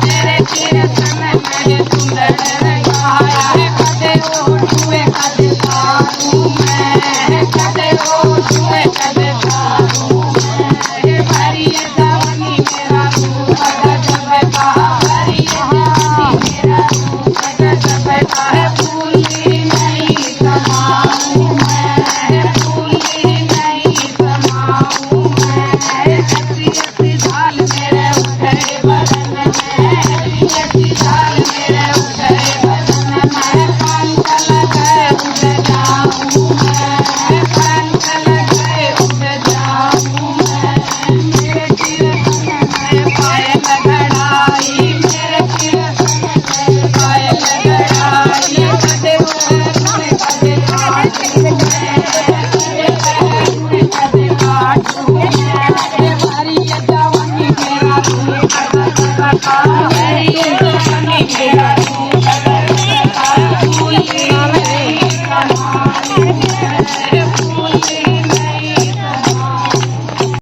मेरे कीर्तन में सुंदर गाया है कदे ओढ़ुए कदे तारू मैं कदे ओढ़ुए कदे तारू मैं भरिए दावनी मेरा रूप गजब का भरिए दावनी मेरा रूप गजब का है भूली नहीं समाऊं मैं भूली नहीं समाऊं मैं ऐसी ऐसी झाल मेरे उठे बदन में ऐसी झाल मेरे उठे बदन में पंख लगे उड़ जाऊं मैं पंख लगे उड़ जाऊं मैं मेरे कीर्तन में पायल गड़ाई मेरे कीर्तन में पायल गड़ाई कदे उड़े कदे काटू मैं कदे काटू मैं भरिए जवानी मेरा रूप गजब का भरिए जवानी मेरा रूप गजब का